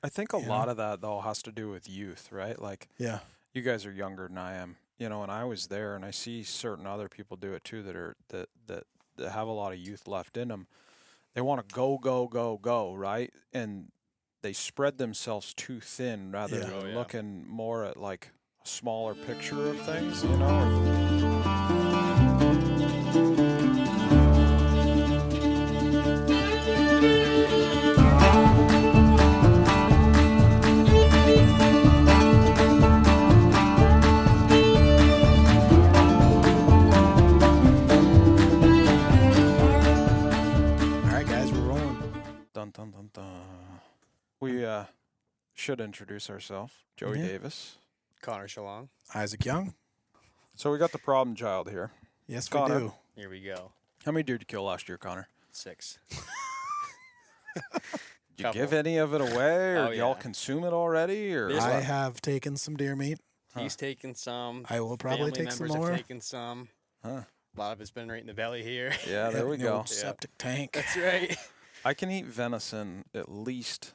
I think a lot of that, though, has to do with youth, right? Like, Yeah. you guys are younger than I am, and I was there, and I see certain other people do it too that have a lot of youth left in them. They want to go, go, go, go, right? And they spread themselves too thin rather than looking more at like a smaller picture of things, Dun, dun, dun, dun. We should introduce ourselves. Joey Davis. Connor Schellong. Isaac Young. So we got the problem child here. Yes, Connor. we do. Here we go. How many deer did you kill last year, Connor? 6. Did you give any of it away, or y'all consume it already? Or I have taken some deer meat. He's taken some. I will probably take some more. Have taken some. Huh. A lot of it's been right in the belly here. Yeah, there we go. Septic tank. That's right. I can eat venison at least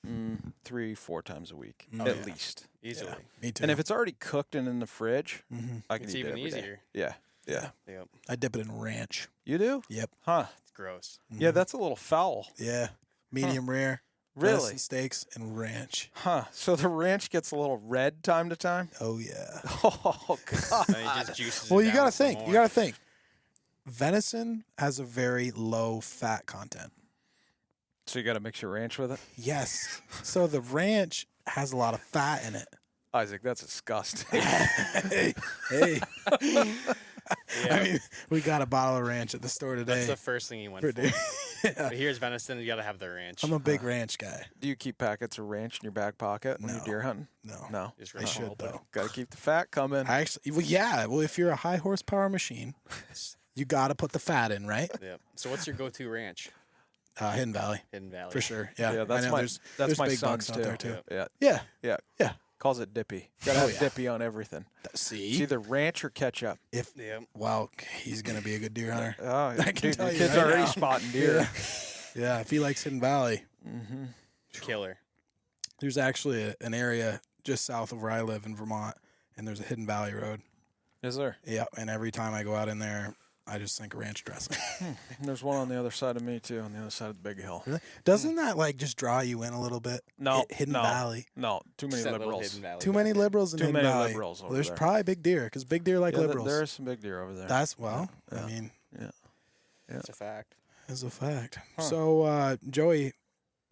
3-4 times a week, at least. Easily. Yeah, me too. And if it's already cooked and in the fridge, I can It's eat it even every day. easier. Yeah. Yep. I dip it in ranch. You do? Yep. Huh. It's gross. Yeah, that's a little foul. Yeah. Medium rare. Really? Venison steaks and ranch. Huh. So the ranch gets a little red time to time? Oh, yeah. Oh, God. And he just juices Well, it you down got to some think. more. You got to think. Venison has a very low fat content. So you got to mix your ranch with it? Yes. So the ranch has a lot of fat in it. Isaac, that's disgusting. Hey. Yeah. I mean, we got a bottle of ranch at the store today. That's the first thing he went for for. deer. Yeah. But here's venison. You got to have the ranch. I'm a big ranch guy. Do you keep packets of ranch in your back pocket when you're No. deer hunting? No. No. Just I right should, open. though. Got to keep the fat coming. I actually, well, yeah. Well, if you're a high horsepower machine, you got to put the fat in, right? Yep. So what's your go-to ranch? Hidden Valley. Hidden Valley. For sure. Yeah. Yeah, that's I know my there's my big son's bucks out too. there, too. Yeah. Yeah. Yeah. Yeah. Calls it dippy. Got to Oh, have yeah. dippy on everything. It's See? either ranch or ketchup. If Yep. Well, he's gonna be a good deer hunter. Oh, I can dude, tell your you kid's right already now. spotting deer. Yeah. If he likes Hidden Valley, Killer. there's actually an area just south of where I live in Vermont, and there's a Hidden Valley road. Is there? Yeah. And every time I go out in there, I just think ranch dressing. There's one on the other side of me too, on the other side of the big hill. Doesn't that like just draw you in a little bit? No, Hidden no. Valley. No, too many Just that little liberals. Hidden Valley. Too many liberals in Too Hidden many Valley. liberals over Well, there's there. probably big deer because big deer like Yeah, liberals. there is some big deer over there. That's I Yeah. mean, That's a fact. is a fact. Huh. So, Joey,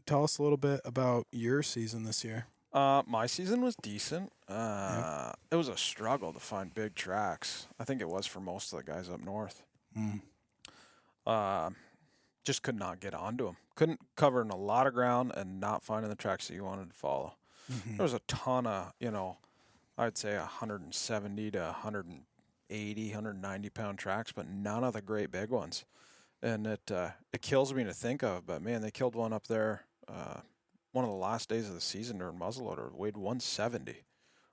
tell us a little bit about your season this year. My season was decent. It was a struggle to find big tracks. I think it was for most of the guys up north. Just could not get onto them. Couldn't cover a lot of ground and not finding the tracks that you wanted to follow. There was a ton of, I'd say 170 to 180, 190 pound tracks, but none of the great big ones. And it kills me to think of, but man, they killed one up there. One of the last days of the season during muzzleloader, weighed 170,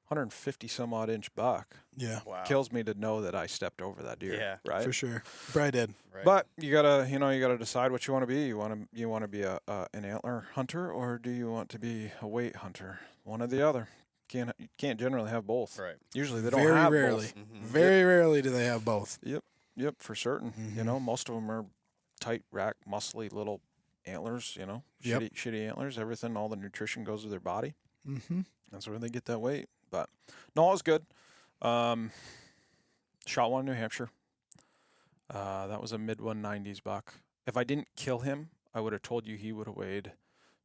150 some odd inch buck. Yeah, Wow. Kills me to know that I stepped over that deer. Yeah, right. for sure. Probably did. Right. But you gotta decide what you want to be. You want to be an antler hunter, or do you want to be a weight hunter? One or the other. You can't generally have both. Right. Usually they don't Very have rarely. both. Very rarely do they have both. Yep, for certain. Most of them are tight rack, muscly little antlers. Yep. Shitty antlers. Everything, all the nutrition goes to their body. Mm-hmm. That's where they get that weight. But no, it was good. Shot one in New Hampshire. That was a mid 190s buck. If I didn't kill him, I would have told you he would have weighed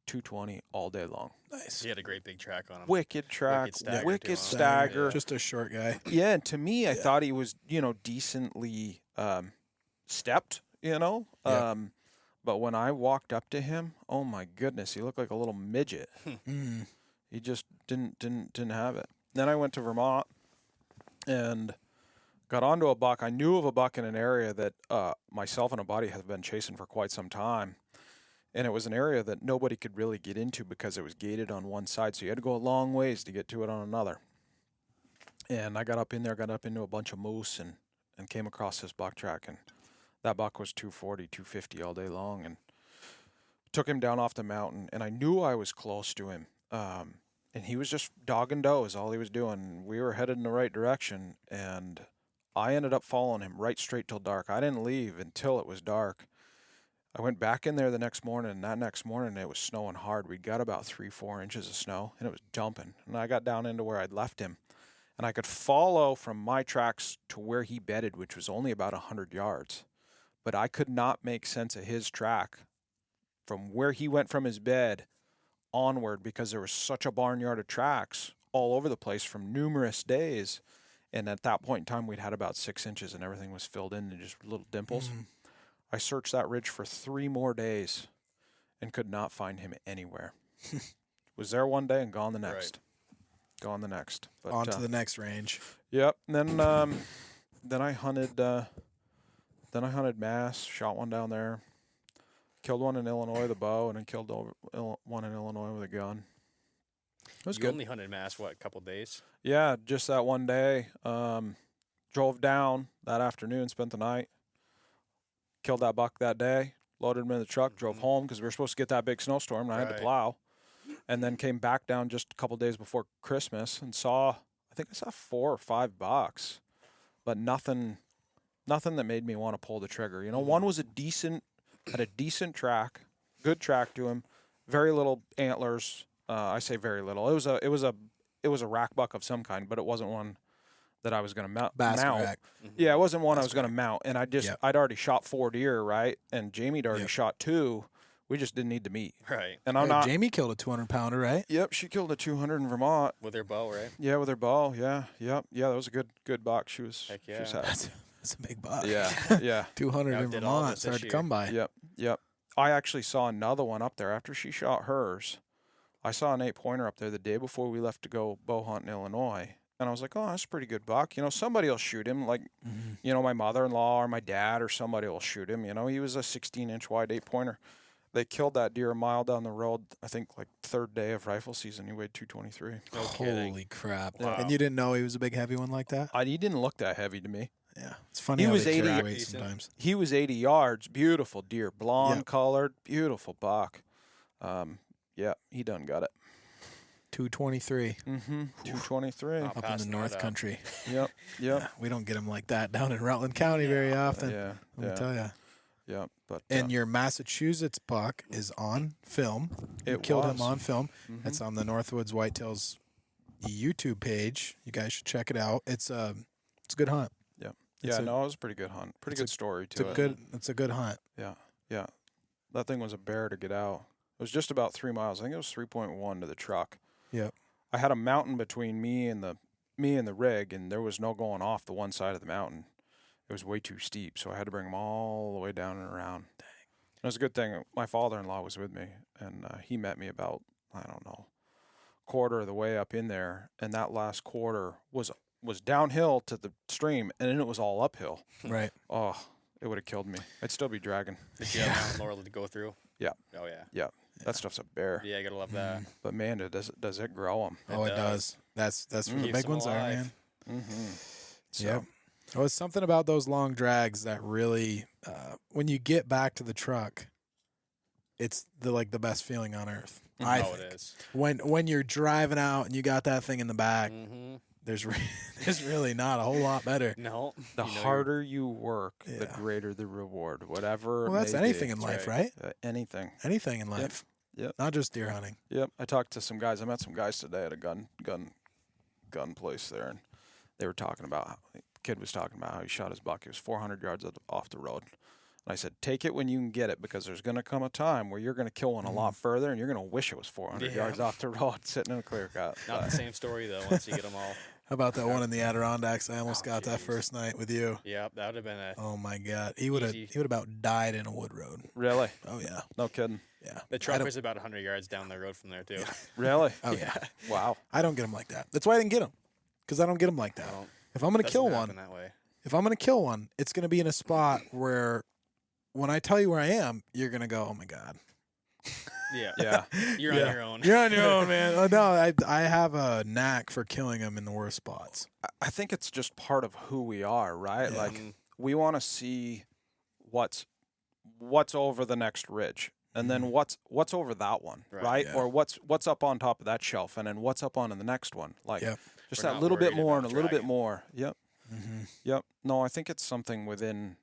220 all day long. Nice. He had a great big track on him. Wicked track, stagger wicked too, huh? stagger. Just a short guy. Yeah, and to me, I thought he was, decently stepped, but when I walked up to him, oh my goodness, he looked like a little midget. He just didn't have it. Then I went to Vermont and got onto a buck. I knew of a buck in an area that myself and a buddy have been chasing for quite some time. And it was an area that nobody could really get into because it was gated on one side. So you had to go a long ways to get to it on another. And I got up into a bunch of moose and came across this buck track. And that buck was 240, 250 all day long. And took him down off the mountain, and I knew I was close to him. And he was just dog and doe is all he was doing. We were headed in the right direction, and I ended up following him right straight till dark. I didn't leave until it was dark. I went back in there the next morning, and that next morning it was snowing hard. We'd got about 3-4 inches of snow, and it was dumping. And I got down into where I'd left him, and I could follow from my tracks to where he bedded, which was only about 100 yards. But I could not make sense of his track from where he went from his bed onward, because there was such a barnyard of tracks all over the place from numerous days. And at that point in time, we'd had about 6 inches, and everything was filled in and just little dimples. Mm-hmm. I searched that ridge for 3 more days and could not find him anywhere. Was there one day and gone the next. Right. Gone the next. But, on to the next range. Yep. And then I hunted. Then I hunted Mass. Shot one down there. Killed one in Illinois with a bow, and then killed one in Illinois with a gun. It was good. Only hunted Mass, what, a couple days? Yeah, just that one day. Drove down that afternoon, spent the night. Killed that buck that day, loaded him in the truck, drove home because we were supposed to get that big snowstorm, and I had to plow. And then came back down just a couple days before Christmas and I think I saw 4 or 5 bucks, but nothing that made me want to pull the trigger. You know, one was had a decent track, good track to him, very little antlers. I say very little. It was a rack buck of some kind, but it wasn't one that I was going to mount. Rack. Yeah, it wasn't one I was going to mount. And I'd already shot 4 deer, right? And Jamie'd already shot 2. We just didn't need to meet. Right. And I'm not. Jamie killed a 200-pounder, right? Yep, she killed a 200 in Vermont. With her bow, right? Yeah, with her bow. Yeah, yep. Yeah, that was a good buck. She was. Heck yeah. She was happy. That's a big buck. Yeah, yeah. 200 in Vermont. It's hard to come by. Yep. I actually saw another one up there after she shot hers. I saw an 8-pointer up there the day before we left to go bow hunt in Illinois. And I was like, oh, that's a pretty good buck. You know, somebody will shoot him. Like, you know, my mother-in-law or my dad or somebody will shoot him. You know, he was a 16-inch wide 8-pointer. They killed that deer a mile down the road, I think, like 3rd day of rifle season. He weighed 223. No kidding. Holy crap. Wow. And you didn't know he was a big, heavy one like that? He didn't look that heavy to me. Yeah. It's funny He how was they 80 carry weight sometimes. He was 80 yards. Beautiful deer. Blonde colored. Beautiful buck. Yeah, he done got it. 223. 223. Up in the North Country. Yep. Yeah, we don't get them like that down in Rutland County very often. Yeah. Let me tell you. Yeah, but and your Massachusetts buck is on film. You killed him on film. It's on the Northwoods Whitetails YouTube page. You guys should check it out. It's a good hunt. Yeah. It was a pretty good hunt. Pretty good story to it. It's a good hunt. Yeah. That thing was a bear to get out. It was just about 3 miles. I think it was 3.1 to the truck. Yep. I had a mountain between me and the rig, and there was no going off the one side of the mountain. It was way too steep, so I had to bring them all the way down and around. Dang. It was a good thing. My father-in-law was with me, and he met me about, I don't know, quarter of the way up in there, and that last quarter was downhill to the stream, and then it was all uphill. Right. Oh, it would have killed me. I'd still be dragging. Did you have Mount Laurel to go through? Yeah. Oh, yeah. Yeah. That stuff's a bear. Yeah, you gotta love that. But man, does it grow them? Oh, it does. That's where the big ones are, man. So. Yep. It was something about those long drags that really, when you get back to the truck, it's the best feeling on earth. I think. It is. When you're driving out and you got that thing in the back, there's really not a whole lot better. No. The harder you work, the greater the reward. Whatever. Well, that's anything in life, right? Anything. Anything in life. Yep. Not just deer hunting. Yep. I talked to some guys. I met some guys today at a gun place there, and they were talking about. Kid was talking about how he shot his buck. He was 400 yards off the road. And I said, take it when you can get it, because there's going to come a time where you're going to kill one a lot further, and you're going to wish it was 400 yards off the road sitting in a clear cut. Not the same story, though, once you get them all. How about that one in the Adirondacks? I almost got that first night with you. Yeah, that would have been Oh, my God. He would have about died in a wood road. Really? Oh, yeah. No kidding. Yeah. The truck was about 100 yards down the road from there, too. Yeah. Really? Oh, yeah. Wow. I don't get them like that. That's why I didn't get them, because I don't get them like that. If I'm going to kill one, it's going to be in a spot where when I tell you where I am, you're going to go, oh, my God. Yeah. You're on your own. You're on your own, man. No, I have a knack for killing them in the worst spots. I think it's just part of who we are, right? Like, we want to see what's over the next ridge. and then what's over that one, right? Yeah. Or what's up on top of that shelf, and then what's up on the next one, like just We're that not little bit worried more about and a little bit dragging. more. Yep. Mm-hmm. Yep. No, I think it's something within.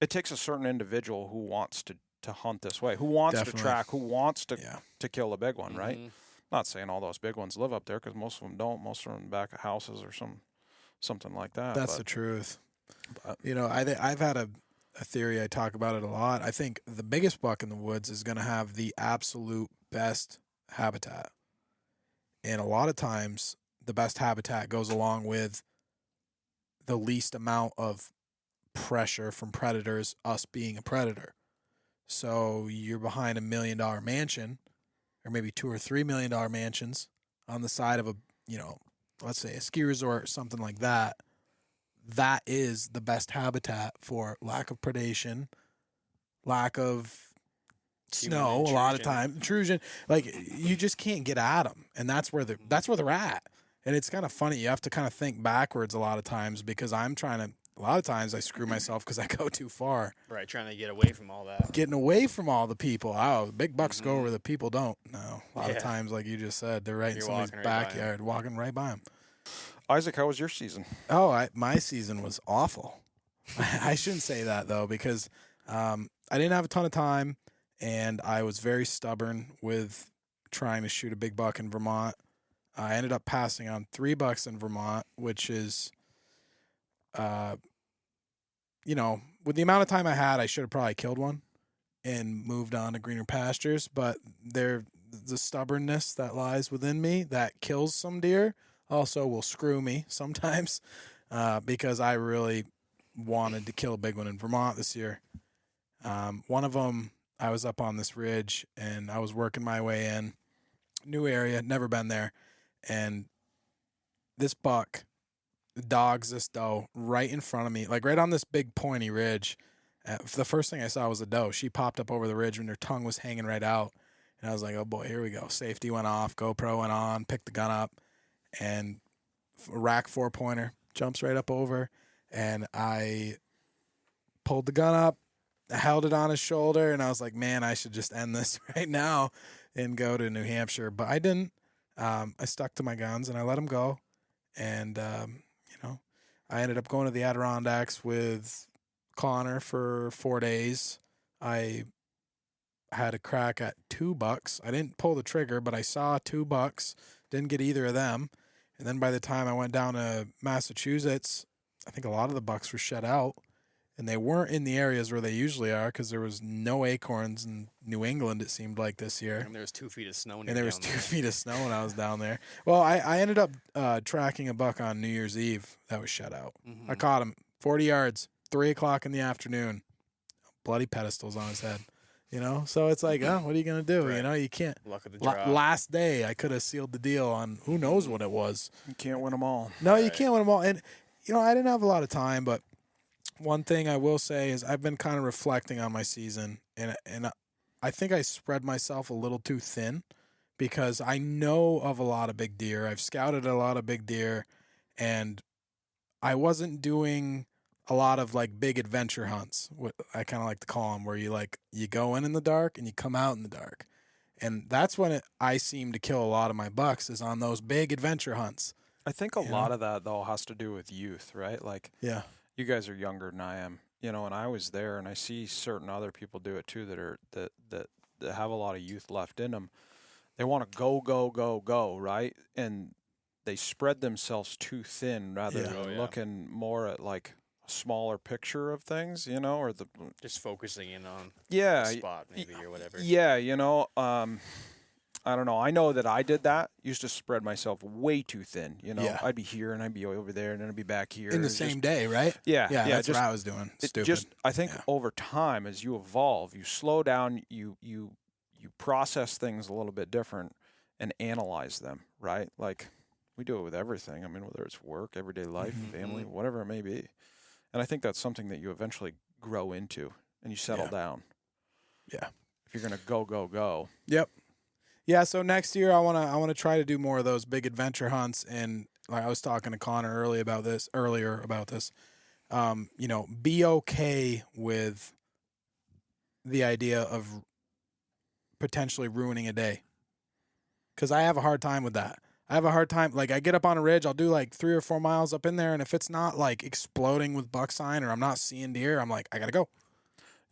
It takes a certain individual who wants to hunt this way, who wants Definitely. to track, who wants to Yeah. to kill a big one, right? Not saying all those big ones live up there, because most of them don't. Most of them in the back of houses or something like that. That's the truth. But, You know, I've had a theory. I talk about it a lot. I think the biggest buck in the woods is going to have the absolute best habitat. And a lot of times, the best habitat goes along with the least amount of pressure from predators, us being a predator. So you're behind $1 million mansion, or maybe $2 or $3 million mansions on the side of a, you know, let's say a ski resort, something like that. That is the best habitat for lack of predation, lack of snow. A lot of time intrusion, like you just can't get at them, and that's where they're at. And it's kind of funny. You have to kind of think backwards a lot of times, because I'm trying to. A lot of times I screw myself because I go too far. Right, trying to get away from all that. Getting away from all the people. Oh, the big bucks go where the people don't. No, a lot of times, like you just said, they're right in somebody's backyard, walking right by them. Isaac, how was your season? Oh, my season was awful. I shouldn't say that, though, because I didn't have a ton of time, and I was very stubborn with trying to shoot a big buck in Vermont. I ended up passing on 3 bucks in Vermont, which is, you know, with the amount of time I had, I should have probably killed one and moved on to greener pastures. But the stubbornness that lies within me that kills some deer also will screw me sometimes, because I really wanted to kill a big one in Vermont this year. One of them, I was up on this ridge and I was working my way in, new area, never been there, and this buck dogs this doe right in front of me, like right on this big pointy ridge. The first thing I saw was a doe. She popped up over the ridge when her tongue was hanging right out, and I was like, oh boy, here we go. Safety went off, GoPro went on, picked the gun up, and rack 4-pointer jumps right up over, and I pulled the gun up, held it on his shoulder, and I was like, man, I should just end this right now and go to New Hampshire. But I didn't. I stuck to my guns and I let him go. And, you know, I ended up going to the Adirondacks with Connor for 4 days. I had a crack at 2 bucks. I didn't pull the trigger, but I saw 2 bucks. Didn't get either of them. And then by the time I went down to Massachusetts, I think a lot of the bucks were shut out. And they weren't in the areas where they usually are, because there was no acorns in New England, it seemed like, this year. And there was 2 feet of snow. And there was 2 feet of snow when I was down there. Well, I ended up tracking a buck on New Year's Eve that was shut out. Mm-hmm. I caught him 40 yards, 3 o'clock in the afternoon. Bloody pedestals on his head. You know? So it's like, oh, what are you going to do? Right. You know, you can't. Luck of the draw. Last day, I could have sealed the deal on who knows what it was. You can't win them all. No, you can't win them all. And, you know, I didn't have a lot of time, but one thing I will say is I've been kind of reflecting on my season, and I think I spread myself a little too thin, because I know of a lot of big deer. I've scouted a lot of big deer, and I wasn't doing a lot of like big adventure hunts, what I kind of like to call them, where you go in the dark and you come out in the dark. And that's when I seem to kill a lot of my bucks, is on those big adventure hunts. I think a lot of that, though, has to do with youth, right? Like, yeah. You guys are younger than I am, you know, and I was there, and I see certain other people do it too that have a lot of youth left in them. They want to go, right? And they spread themselves too thin rather than looking more at like a smaller picture of things, you know, or just focusing in on a spot maybe or whatever. Yeah, you know, I don't know. I know that I did that. Used to spread myself way too thin. You know, I'd be here and I'd be over there and then I'd be back here in the same day, right? Yeah, that's what I was doing. Stupid. I think over time, as you evolve, you slow down, you process things a little bit different and analyze them, right? Like we do it with everything. I mean, whether it's work, everyday life, family, whatever it may be. And I think that's something that you eventually grow into and you settle down. Yeah. If you're gonna go. Yep. Yeah, so next year I wanna try to do more of those big adventure hunts, and like I was talking to Connor earlier about this. You know, be okay with the idea of potentially ruining a day. Because I have a hard time with that. I have a hard time. Like, I get up on a ridge, I'll do like 3 or 4 miles up in there, and if it's not like exploding with buck sign or I'm not seeing deer, I'm like, I gotta go.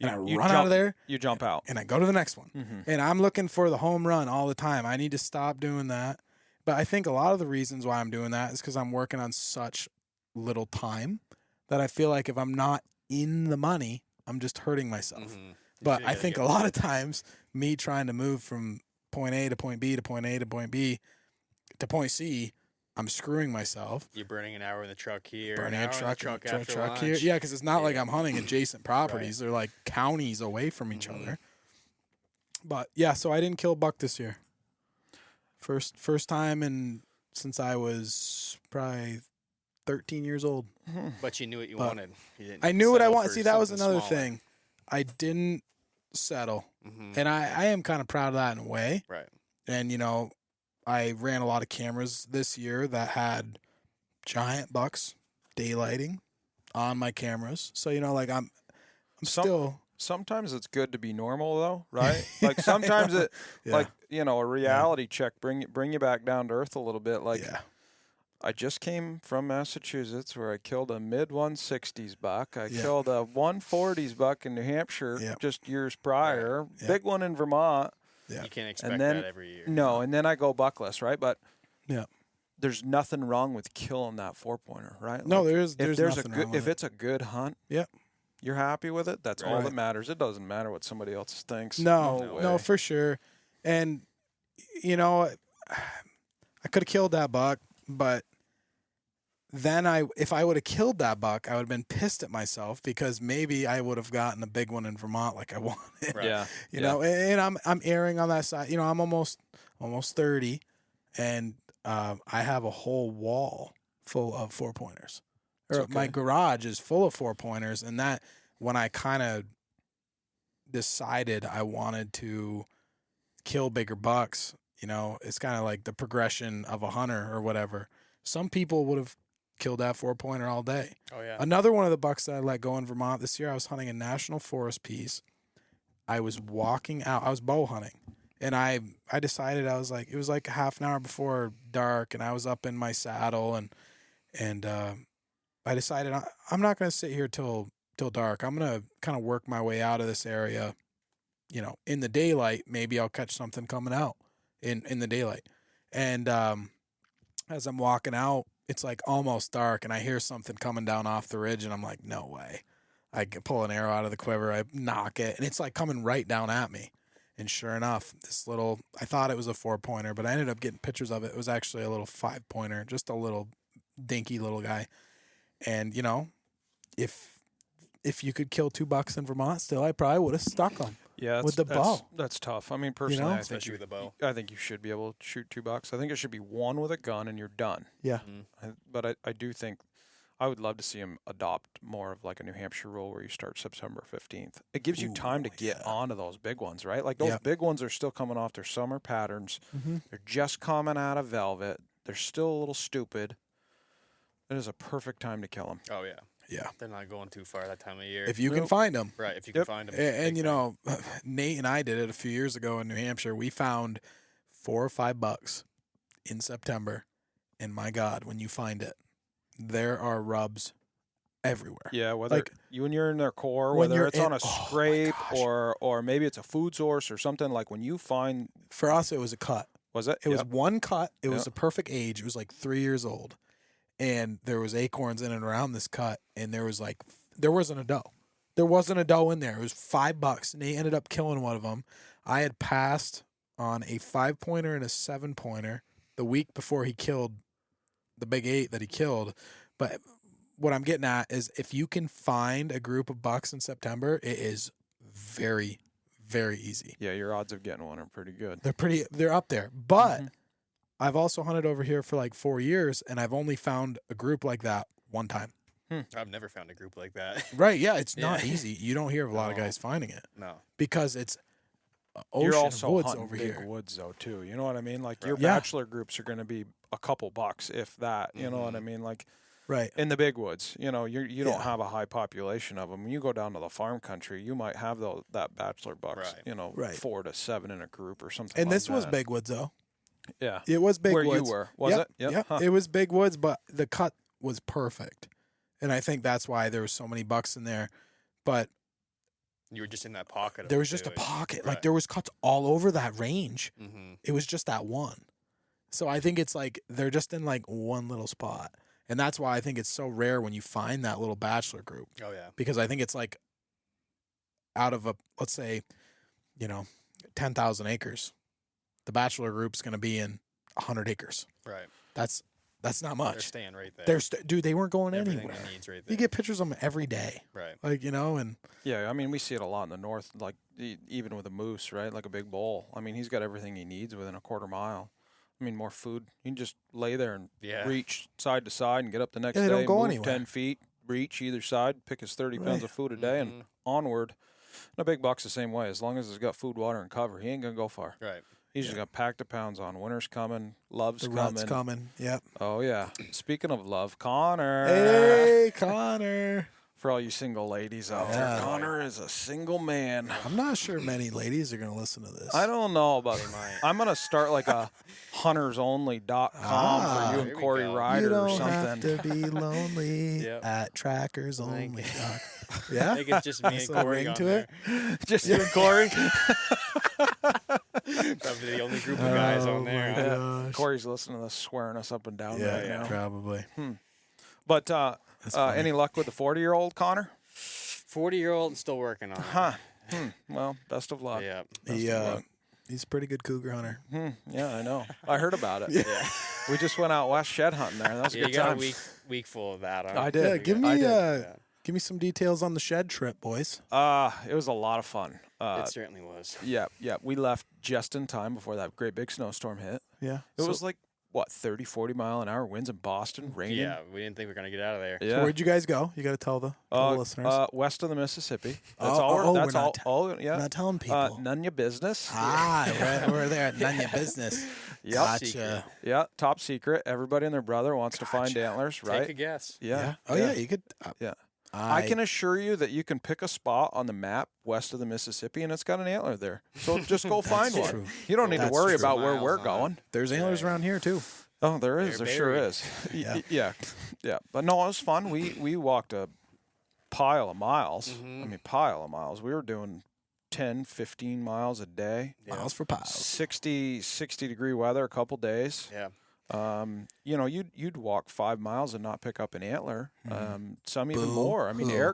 And I run out of there. You jump out. And I go to the next one. Mm-hmm. And I'm looking for the home run all the time. I need to stop doing that. But I think a lot of the reasons why I'm doing that is because I'm working on such little time that I feel like if I'm not in the money, I'm just hurting myself. Mm-hmm. But I think a lot of times me trying to move from point A to point B to point A to point B to point C, I'm screwing myself. You're burning an hour in the truck here, Burning an a hour truck, in the truck after lunch. here. Yeah, because it's not like I'm hunting adjacent properties. Right. They're like counties away from each Mhm. other. But yeah, so I didn't kill a buck this year. First time since I was probably 13 years old. But you knew what you But wanted. You didn't I knew what I settle wanted. for See, that was something another smaller. thing. I didn't settle. Mhm. And I am kind of proud of that in a way. Right. And, you know, I ran a lot of cameras this year that had giant bucks daylighting on my cameras. So, you know, like I'm still. Sometimes it's good to be normal though, right? Like sometimes it, Yeah. like, you know, a reality check, bring you back down to earth a little bit. Like, Yeah. I just came from Massachusetts where I killed a mid 160s buck. I Yeah. killed a 140s buck in New Hampshire Yeah. just years prior. Yeah. Big one in Vermont. Yeah. You can't expect then- that every year. No, and then I go buckless, right? But Yeah. there's nothing wrong with killing that 4-pointer, right? No, Like, there's if there's a nothing good, wrong with if it. it's a good hunt, Yep. you're happy with it. That's all Right. that matters. It doesn't matter what somebody else thinks. No, way. no, for sure. And you know, I could have killed that buck, but then if I would have killed that buck, I would have been pissed at myself because maybe I would have gotten a big one in Vermont like I wanted. Right. Yeah, You yeah. know, and I'm erring on that side. You know, I'm almost 30, and I have a whole wall full of 4-pointers. Or It's my okay. garage is full of 4-pointers, and that when I kind of decided I wanted to kill bigger bucks, you know, it's kind of like the progression of a hunter or whatever. Some people would have killed that 4-pointer all day. Oh yeah. Another one of the bucks that I let go in Vermont this year, I was hunting a national forest piece. I was walking out. I was bow hunting. And I decided it was like a half an hour before dark, and I was up in my saddle, and I decided I'm not going to sit here till dark. I'm going to kind of work my way out of this area. You know, in the daylight, maybe I'll catch something coming out in the daylight. And as I'm walking out, it's like almost dark, and I hear something coming down off the ridge, and I'm like, no way. I can pull an arrow out of the quiver, I knock it, and it's like coming right down at me. And sure enough, I thought it was a 4-pointer, but I ended up getting pictures of it. It was actually a little 5-pointer, just a little dinky little guy. And, you know, if you could kill 2 bucks in Vermont still, I probably would have stuck them. Yeah, with the bow. That's tough. I mean, personally, know? I think Especially with a bow. I think you should be able to shoot 2 bucks. I think it should be 1 with a gun and you're done. Yeah. But I do think I would love to see him adopt more of like a New Hampshire rule where you start September 15th. It gives you time to get onto those big ones, right? Like those Yeah. big ones are still coming off their summer patterns. Mm-hmm. They're just coming out of velvet. They're still a little stupid. It is a perfect time to kill them. Oh yeah. Yeah. They're not going too far that time of year. If you can Nope. find them. right. If you can Yep. find them. And you know, Nate and I did it a few years ago in New Hampshire. We found 4 or 5 bucks in September. And my God, when you find it, there are rubs everywhere. Yeah, whether Like, you're in their core, when whether you're it's on in- a oh my scrape gosh. or maybe it's a food source or something, like when you find, For us, it was a cut. was it? It was Yep. one cut. It was Yep. a perfect age. It was like 3 years old. And there was acorns in and around this cut. And there wasn't a doe. There wasn't a doe in there. It was 5 bucks. And they ended up killing one of them. I had passed on a 5-pointer and a 7-pointer the week before he killed the big 8 that he killed. But what I'm getting at is if you can find a group of bucks in September, it is very, very easy. Yeah, your odds of getting one are pretty good. They're up there. But Mhm. I've also hunted over here for like 4 years, and I've only found a group like that one time. I've never found a group like that. Right? Yeah, it's not Yeah. easy. You don't hear of a lot of No. guys finding it No. because it's ocean You're of also woods hunting over big here. woods though too. You know what I mean? Like your Yeah. bachelor groups are going to be a couple bucks, if that. You know what I mean? Like Right. In the big woods, you know, you don't Yeah. have a high population of them. When you go down to the farm country, you might have that bachelor bucks, Right. you know, Right. 4 to 7 in a group or something. And like this was that. big woods though. Yeah. It was big Where woods. you were, was Yep, it? Yep. Yep. Huh. It was big woods, but the cut was perfect, and I think that's why there were so many bucks in there. But You were just in that pocket. there was just a pocket. Like Right. there was cuts all over that range. Mm-hmm. It was just that one. So I think it's like they're just in like one little spot. And that's why I think it's so rare when you find that little bachelor group. Oh yeah. Because I think it's like out of let's say, 10,000 acres, the bachelor group's going to be in 100 acres. Right. That's not They're much. staying right there. Dude, they weren't going Everything anywhere. they needs right You there. get pictures of them every day. Right. Like, and Yeah, I mean, we see it a lot in the north, like even with a moose, right? Like a big bull. I mean, he's got everything he needs within a quarter mile. I mean, more food. You can just lay there and Yeah. reach side to side and get up the next Yeah, they day, don't go move anywhere. 10 feet, reach either side, pick his 30 pounds Right. of food a day and Mhm. onward. And a big buck's the same way. As long as it's got food, water, and cover, he ain't going to go far. Right. He's just got packed of pounds on. Winter's coming. Love's the coming. rut's coming. Yep. Oh, yeah. Speaking of love, Connor. Hey, Connor. For all you single ladies out Yeah. there, Connor is a single man. I'm not sure many ladies are going to listen to this. I don't know, but They might. I'm going to start like a huntersonly.com Ah, for you there and we Corey go. Ryder you or don't have something. to be lonely Yep. at Trackers Like- Only. Yeah? I think it's just me Nice and little Corey ring on to there. it. Just you and Corey. Probably the only group of guys Oh on there. my Yeah. gosh. Corey's listening to this, swearing us up and down Yeah, right now. probably. But That's funny. any luck with the 40-year-old Connor? 40-year-old and still working on it. Huh. Well, best of luck. Yeah. He's a pretty good cougar hunter. Yeah, I know. I heard about it. Yeah. We just went out west shed hunting there. That was a Yeah, good you got time. a week full of that. Huh? I did. Yeah, give I me did. give me some details on the shed trip, boys. It was a lot of fun. It certainly was. Yeah. We left just in time before that great big snowstorm hit. Yeah. It was like, what, 30, 40 mile an hour winds in Boston, raining? Yeah, we didn't think we were gonna get out of there. Yeah. So where'd you guys go? You got to tell the listeners. West of the Mississippi. Oh, That's all. oh, That's we're all. not Oh, yeah. Not telling people. None of your business. We're there at none of your business. Yep. Gotcha. Yeah. Top secret. Everybody and their brother wants to find antlers, Take a right? guess. Yeah. Oh yeah, you could. Yeah. I can assure you that you can pick a spot on the map west of the Mississippi, and it's got an antler there. So just go find one. true. You don't need to That's worry true. about where Miles we're on it. going. There's antlers around here too. Oh, there is. They're There sure buried. is. Yeah. Yeah. But no, it was fun. We walked a pile of miles. Mhm. I mean, pile of miles. We were doing 10, 15 miles a day. Yeah. Miles for piles. 60 degree weather a couple days. Yeah. You'd walk 5 miles and not pick up an antler. Some even Boo more. I mean, hoo.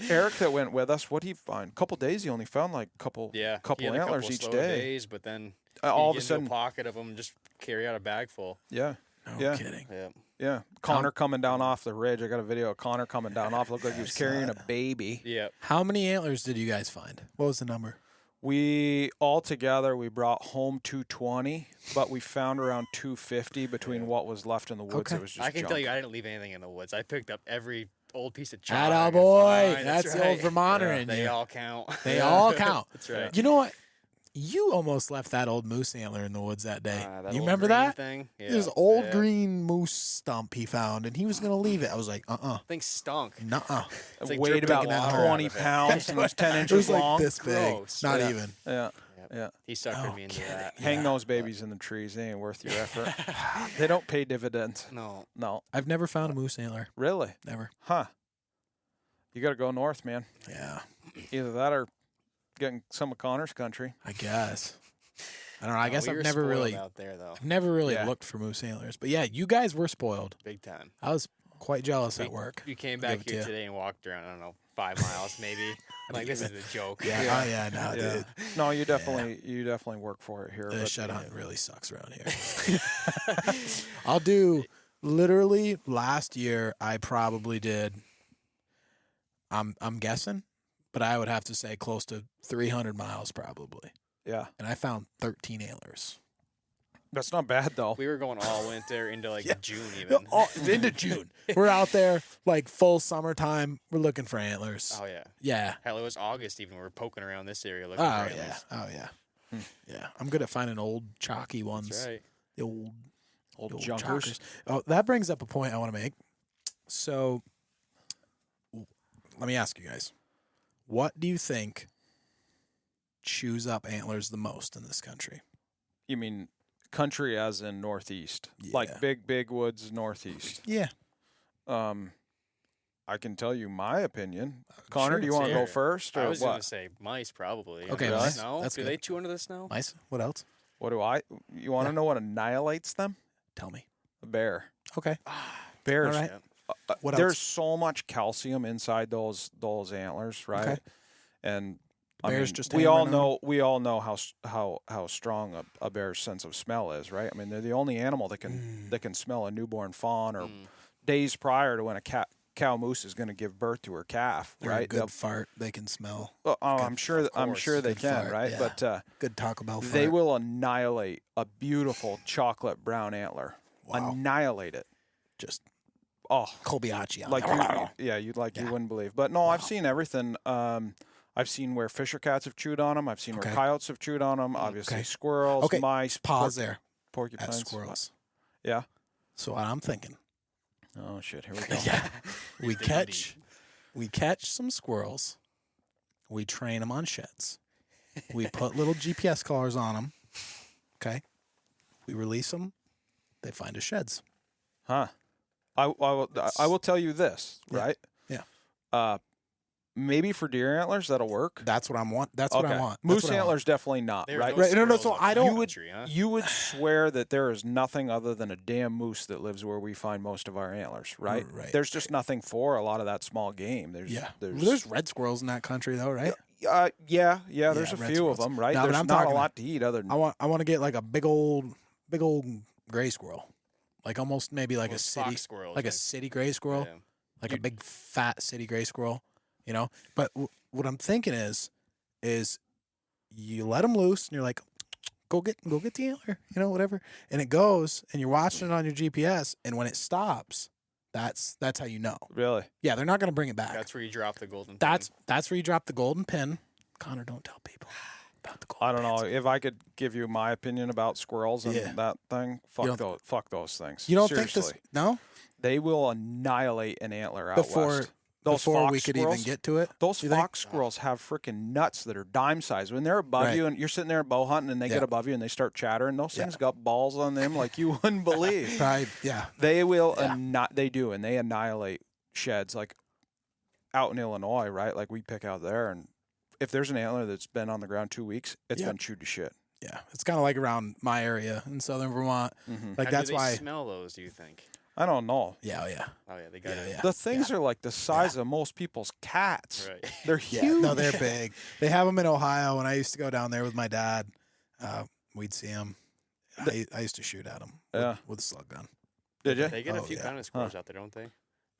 Eric that went with us. What did he find? A couple days, he only found like couple Yeah. couple he had a antlers couple each slow day. Days, but then All of you a get into sudden, a pocket of them and just carry out a bag full. yeah, No Yeah. kidding. Yeah. yeah. Connor coming down off the ridge. I got a video of Connor coming down off. Looked like he was I saw carrying a it. baby. Yeah. How many antlers did you guys find? What was the number? We all together we brought home 220, but we found around 250 between what was left in the woods. Okay. It was just I can junk. tell you, I didn't leave anything in the woods. I picked up every old piece of chalk. Atta I could boy. find. That's the old Vermonter in They you. all count. They all count. That's right. You know what? You almost left that old moose antler in the woods that day. That you old remember green that? thing? Yeah. There's an old Yeah. green moose stump he found, and he was gonna leave it. I was like, Thing stunk. nuh-uh. It's like Weighed drip about taking that water out 20 of it. pounds and was 10 It inches was like long. this big. Gross. Not Yeah. even. Yeah. Yep. Yeah. He suckered Oh, me into kidding. that. Hang Yeah. those babies in the trees. They ain't worth your effort. They don't pay dividends. No. No. I've never found a moose antler. Really? Never. Huh. You got to go north, man. Yeah, Either that or getting some of Connor's country. I guess. I don't know. I guess we I've were never spoiled really, out there though. I've never really Yeah. looked for moose antlers. But yeah, you guys were spoiled. Big time. I was quite jealous at work. You came I'll back give it here to you. today and walked around, I don't know, 5 miles maybe. Like, this is a joke. Yeah. Yeah. Oh yeah. No, Yeah. dude. No, you definitely work for it here. The but- shed hunt really sucks around here. I'll do literally last year. I probably did. I'm guessing, but I would have to say close to 300 miles probably, Yeah. and I found 13 antlers. That's not bad though. We were going all winter into like Yeah. June even. Into June, we're out there like full summertime. We're looking for antlers. Oh, yeah. Yeah. Hell, it was August even. We were poking around this area looking Oh for yeah. antlers. Oh yeah. Yeah. I'm good at finding old chalky ones. That's right. The old Old Old junkers. Oh, that brings up a point I want to make. So, let me ask you guys, what do you think chews up antlers the most in this country? You mean country as in Northeast? Like big woods Northeast? Yeah. I can tell you my opinion. Connor, Sure, do you want to go first, or I was what? going to say mice, probably. Okay, Really? mice. Snow? That's Do good. they chew under the snow? Mice. What else? What do I? You want to Yeah. know what annihilates them? Tell me. A bear. Okay. Bears. All right. What There's else? so much calcium inside those antlers, right? Okay. And Bears just we all hammering on know how strong a bear's sense of smell is, right? I mean, they're the only animal that can smell a newborn fawn or days prior to when a cow moose is going to give birth to her calf, They're right? a good fart. They can smell. Oh, I'm sure they Good can, fart, right? yeah. But Good Taco Bell fart. they will annihilate a beautiful chocolate brown antler. Wow. Annihilate it. Just Oh, Kobayashi on like it. you wouldn't believe. But no, I've seen everything. I've seen where fisher cats have chewed on them. I've seen where coyotes have chewed on them. Obviously, squirrels, mice, Pause there. porcupines, At squirrels. Yeah. So what I'm thinking, Oh shit! Here we go. we catch some squirrels, we train them on sheds, we put little GPS collars on them. Okay, we release them, they find us sheds. Huh? I will tell you this, right? Yeah. Maybe for deer antlers that'll work. That's what I want. That's what I want. Moose antlers definitely not, There- right? those Right, no, squirrels so are I don't- country, huh? You would swear that there is nothing other than a damn moose that lives where we find most of our antlers, right? Right. There's just nothing for a lot of that small game. There's red squirrels in that country though, right? Yeah. There's a red few of squirrels. them, right? No, but There's I'm not a talking- lot to eat other than I want to get like a big old gray squirrel, like almost maybe like a Those city, fox squirrels, like a like- city gray squirrel, Yeah. like a big fat city gray squirrel, you know. But what I'm thinking is you let them loose and you're like, go get the antler, you know, whatever, and it goes and you're watching it on your GPS, and when it stops, that's how you know. really. Yeah, they're not gonna bring it back. That's where you drop the golden. That's where you drop the golden pin. Connor, don't tell people about the golden I don't know pins. if I could give you my opinion about squirrels and Yeah. that thing. You Fuck those things. You don't Seriously. think this? No. They will annihilate an antler out west. Before fox we could squirrels, even get to it, those you think? fox squirrels have freaking nuts that are dime sized. When they're above Right. you and you're sitting there bow hunting and they Yeah. get above you and they start chattering, those things got balls on them like you wouldn't believe. Probably, yeah. They will Yeah. they do, and they annihilate sheds like out in Illinois, right? Like we pick out there, and if there's an antler that's been on the ground 2 weeks, it's Yeah. been chewed to shit. Yeah, it's kind of like around my area in southern Vermont. Like How that's do they why. smell those? Do you think? I don't know. Yeah, oh, yeah, Oh yeah, they got it. yeah. The things are like the size of most people's cats. Right. They're Yeah, huge. no, they're big. They have them in Ohio, and I used to go down there with my dad. We'd see them. I used to shoot at them with a slug gun. Did you? They get a Oh, few yeah. kind of squirrels out there, don't they?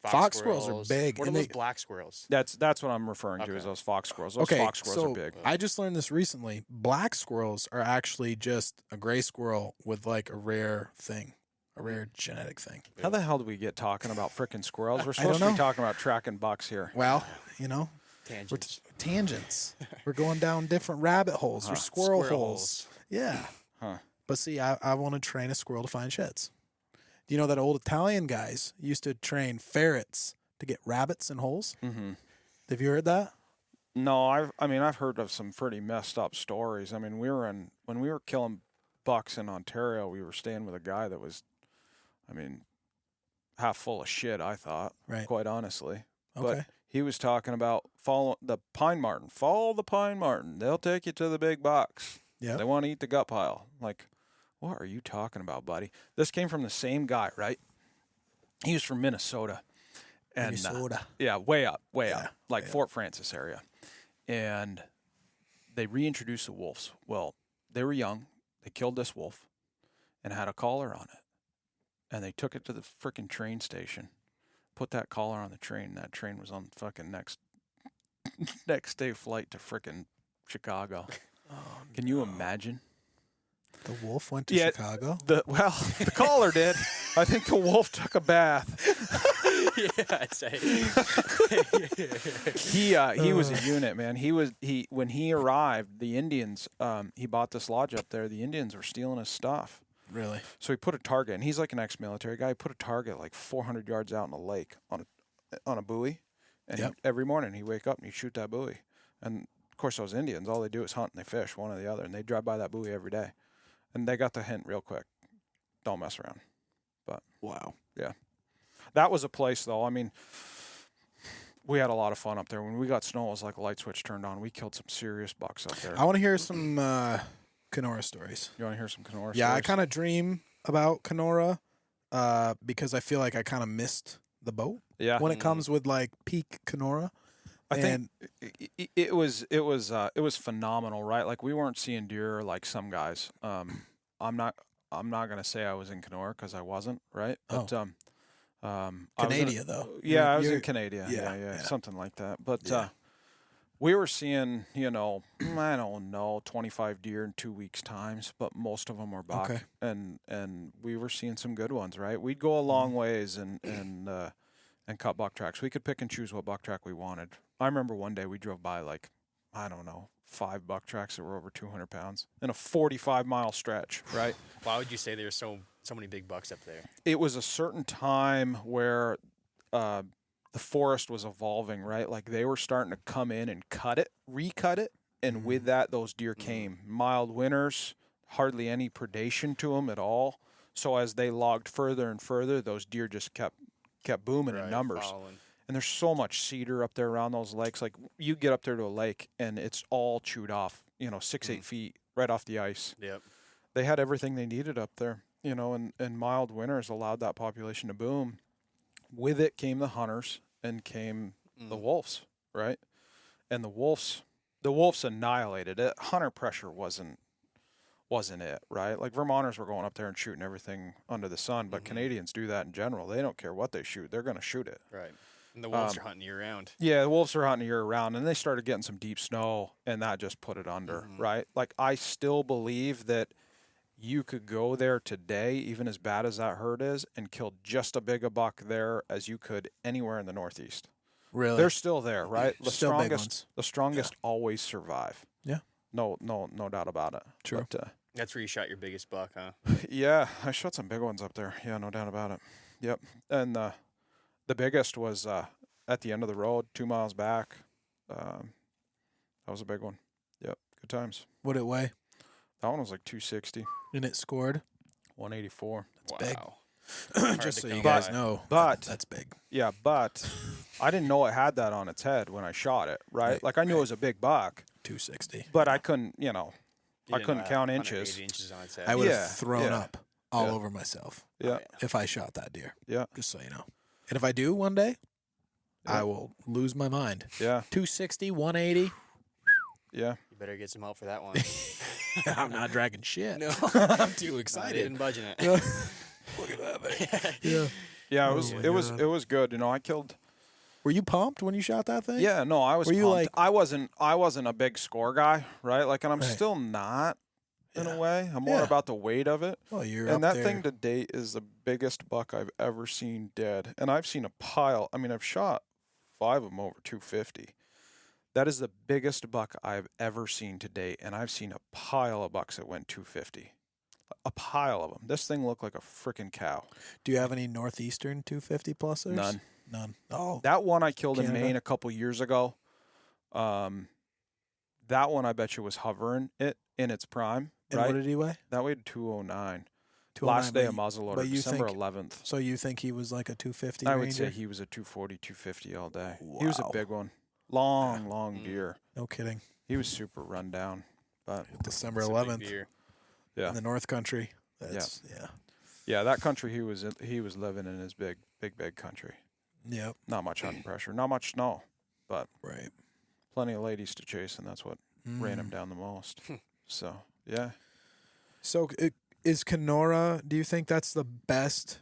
Fox squirrels are big, What are and those they- black squirrels? That's what I'm referring to is those fox squirrels. Those Okay, fox squirrels so are big. I just learned this recently. Black squirrels are actually just a gray squirrel with like a rare thing, a rare genetic thing. How the hell do we get talking about frickin' squirrels? We're I supposed don't to be know. talking about tracking bucks here. Well, you know, Tangents. tangents. We're going down different rabbit holes or squirrel Squirrel holes. Yeah. Huh. But see, I want to train a squirrel to find sheds. Do you know that old Italian guys used to train ferrets to get rabbits in holes? Mm-hmm. Have you heard that? No, I've heard of some pretty messed up stories. I mean, when we were killing bucks in Ontario, we were staying with a guy that was, half full of shit, I thought, Right. quite honestly. Okay. But he was talking about follow the pine marten. Follow the pine marten. They'll take you to the big bucks. Yeah. They want to eat the gut pile. Like, what are you talking about, buddy? This came from the same guy, right? He was from Minnesota. And, Minnesota. yeah, way up, like way up. Fort Francis area. And they reintroduced the wolves. Well, they were young. They killed this wolf and had a collar on it. And they took it to the freaking train station, put that collar on the train, and that train was on the fucking next day flight to freaking Chicago. Can you imagine? The wolf went to Yeah. Chicago. The collar did. I think the wolf took a bath. Yeah, I'd say. He was a unit, man. When he arrived, the Indians, he bought this lodge up there. The Indians were stealing his stuff. Really? So he put a target, and he's like an ex-military guy. He put a target like 400 yards out in a lake on a buoy, and every morning he'd wake up and he'd shoot that buoy. And of course, those Indians, all they do is hunt and they fish, one or the other, and they drive by that buoy every day. And they got the hint real quick. Don't mess around. But wow. Yeah. That was a place, though. I mean, we had a lot of fun up there. When we got snow, it was like a light switch turned on. We killed some serious bucks up there. I want to hear some Kenora stories. You want to hear some Kenora stories? Yeah, I kind of dream about Kenora because I feel like I kind of missed the boat when it comes with like peak Kenora. I think it was phenomenal, right? Like we weren't seeing deer like some guys. I'm not gonna say I was in Kenora because I wasn't, right? But Canada though. Yeah, I was in Canada. Yeah, something like that. But we were seeing, I don't know, 25 deer in 2 weeks' times, but most of them were buck, and we were seeing some good ones, right? We'd go a long ways and cut buck tracks. We could pick and choose what buck track we wanted. I remember one day we drove by like, I don't know, 5 buck tracks that were over 200 pounds in a 45-mile stretch, right? Why would you say there's so many big bucks up there? It was a certain time where the forest was evolving, right? Like they were starting to come in and recut it, and with that, those deer came. Mild winters, hardly any predation to them at all. So as they logged further and further, those deer just kept booming in numbers. Following. And there's so much cedar up there around those lakes. Like you get up there to a lake and it's all chewed off, 6-8 feet right off the ice. Yep. They had everything they needed up there, and mild winters allowed that population to boom. With it came the hunters and came the wolves, right? And the wolves annihilated it. Hunter pressure wasn't it, right? Like Vermonters were going up there and shooting everything under the sun, but Canadians do that in general. They don't care what they shoot. They're going to shoot it. Right. And the wolves are hunting year-round. Yeah, the wolves are hunting year-round, and they started getting some deep snow, and that just put it under, right? Like, I still believe that you could go there today, even as bad as that herd is, and kill just as big a buck there as you could anywhere in the Northeast. Really? They're still there, right? The strongest always survive. Yeah. No doubt about it. True. But, That's where you shot your biggest buck, huh? yeah, I shot some big ones up there. Yeah, no doubt about it. Yep. And the biggest was at the end of the road, 2 miles back. That was a big one. Yep, good times. What'd it weigh? That one was like 260. And it scored? 184. Big. Hard Just to so you come guys by. know, But that's big. yeah, but I didn't know it had that on its head when I shot it, right? Like I knew it was a big buck, 260. but I couldn't, You I didn't couldn't know count 180 inches. inches on its head. I would have Yeah, thrown yeah. up all Yeah. over myself Yeah, if I shot that deer. yeah, Just so you know. And if I do one day, Yeah. I will lose my mind. yeah, 260, 180. yeah. You better get some help for that one. I'm not dragging shit. No. I'm too I excited. didn't budging it. Look at that thing. Yeah. Yeah, Oh my it was God. good. I killed. Were you pumped when you shot that thing? Yeah, no, I was. Were you pumped. like- I wasn't a big score guy, right? Like, and I'm Right. still not in Yeah. a way. I'm more Yeah. about the weight of it. Well, you're And up that there. thing to date is the biggest buck I've ever seen dead. And I've seen a pile. I mean, I've shot 5 of them over 250. That is the biggest buck I've ever seen to date. And I've seen a pile of bucks that went 250. A pile of them. This thing looked like a freaking cow. Do you have any Northeastern 250 plusers? None. Oh, That one I killed in Canada? Maine a couple years ago. That one I bet you was hovering it in its prime. and right? what did he weigh? That weighed 209. 209, Last day but of muzzleloader, but you December think- 11th. So you think he was like a 250 I would say Ranger? he was a 240, 250 all day. He was a Wow. big one. Long deer. No kidding. He was super run down. But December It's a big 11th deer. yeah. in the North Country. That's, Yeah, that country he was living in his big country. Yep. Not much hunting pressure, not much snow, but Right. plenty of ladies to chase, and that's what ran him down the most. So, yeah. So is Kenora, do you think that's the best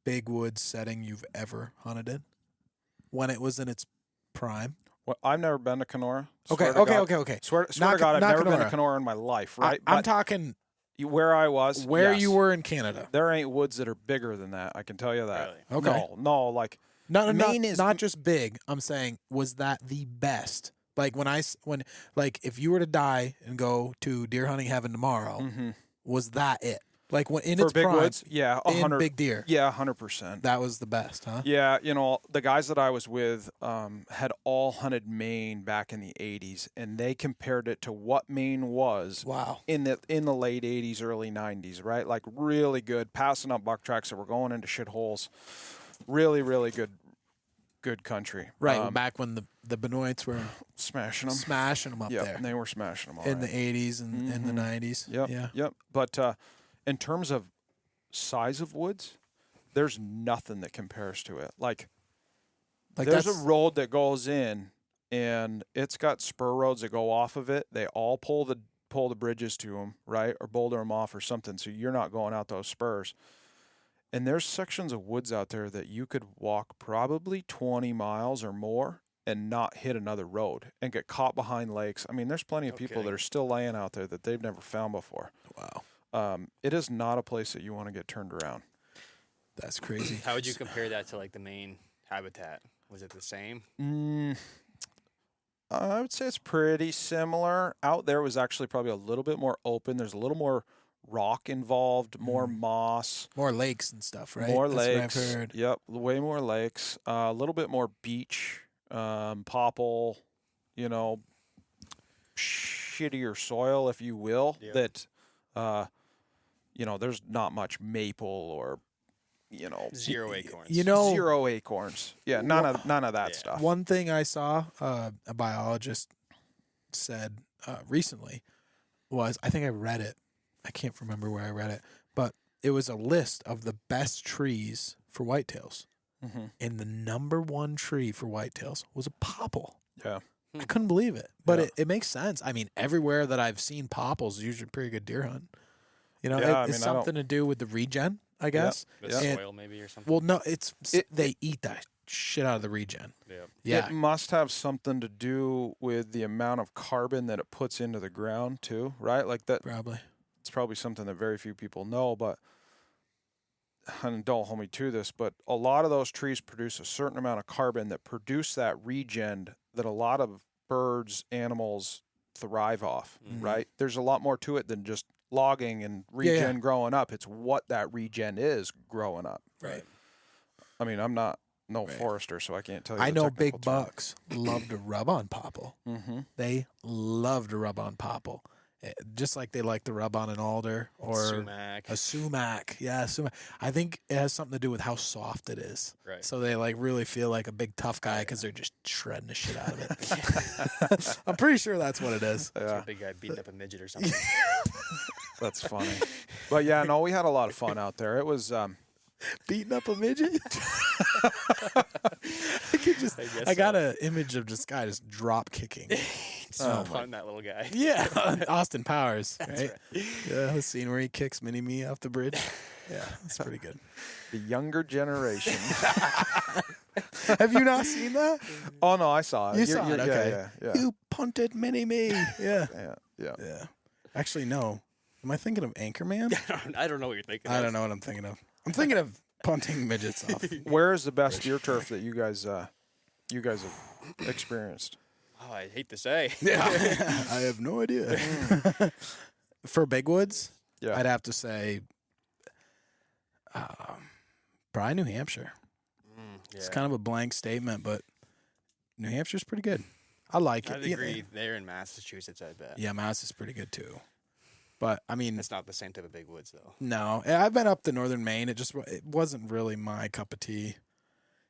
big woods setting you've ever hunted in? When it was in its prime? Well, I've never been to Kenora. Okay. Swear to God. Okay. Swear Not to God, I've not never been Kenora. to Kenora in my life, right? I'm But talking where I was, where yes. you were in Canada. There ain't woods that are bigger than that. I can tell you that. Really? Okay. No, like Maine is not just big. I'm saying, was that the best? Like if you were to die and go to deer hunting heaven tomorrow, was that it? Like when in For its big prime, woods, yeah, in 100. big deer. Yeah, 100%. That was the best, huh? Yeah, the guys that I was with had all hunted Maine back in the 80s, and they compared it to what Maine was Wow. in the late 80s, early 90s, right? Like really good, passing up buck tracks that were going into shitholes. Really, really good country. Right, back when the Benoits were smashing them up yep, there. They were smashing them in the 80s and in the 90s. Yep, Yeah. yep. But in terms of size of woods, there's nothing that compares to it. Like there's a road that goes in, and it's got spur roads that go off of it. They all pull the bridges to them, right, or boulder them off or something. So you're not going out those spurs. And there's sections of woods out there that you could walk probably 20 miles or more and not hit another road and get caught behind lakes. I mean, there's plenty of people that are still laying out there that they've never found before. Wow. It is not a place that you want to get turned around. That's crazy. How would you compare that to like the main habitat? Was it the same? I would say it's pretty similar. Out there was actually probably a little bit more open. There's a little more rock involved, more moss. More lakes and stuff, right? More That's lakes. what I've heard. Yep, way more lakes. A little bit more beach, popple, shittier soil, if you will. Yep. That, there's not much maple or, Zero acorns. zero acorns. Yeah, none of that stuff. One thing I saw a biologist said recently was, I think I read it. I can't remember where I read it, but it was a list of the best trees for whitetails. Mm-hmm. And the number one tree for whitetails was a popple. Yeah. I couldn't believe it, but Yeah. it makes sense. I mean, everywhere that I've seen popples is usually a pretty good deer hunt. It's something to do with the regen, I guess. The soil maybe or something. Well, no, they eat that shit out of the regen. Yeah. It must have something to do with the amount of carbon that it puts into the ground too, right? Like that. Probably. It's probably something that very few people know, but and don't hold me to this, but a lot of those trees produce a certain amount of carbon that produce that regen that a lot of birds, animals thrive off, right? There's a lot more to it than just logging and regen growing up. It's what that regen is growing up. Right. I mean, I'm not forester, so I can't tell you. I the know technical big term. bucks love to rub on popple. Mm-hmm. They love to rub on popple. Just like they like to rub on an alder or sumac. a sumac. Yeah, sumac. I think it has something to do with how soft it is. Right. So they like really feel like a big tough guy because they're just shredding the shit out of it. I'm pretty sure that's what it is. It's a big guy beating up a midget or something. That's funny. But yeah, no, we had a lot of fun out there. It was Beating up a midget? I got an image of this guy just drop kicking. Punting that little guy. Yeah, Austin Powers, right? Yeah, the scene where he kicks Mini-Me off the bridge. Yeah, that's pretty good. the younger generation. Have you not seen that? Oh no, I saw it. You saw it, okay. Yeah. You punted Mini-Me. Yeah. Yeah. Actually, no. Am I thinking of Anchorman? I don't know what you're thinking. I don't know what I'm thinking of. I'm thinking of punting midgets off. Where is the best deer turf that you guys have experienced? Oh, I hate to say. Yeah, I have no idea. For big woods, Yeah. I'd have to say probably New Hampshire. It's kind of a blank statement, but New Hampshire's pretty good. I like it. I'd agree. They're in Massachusetts, I bet. Yeah, Mass is pretty good too. But I mean, It's not the same type of big woods, though. no, I've been up to northern Maine. It wasn't really my cup of tea.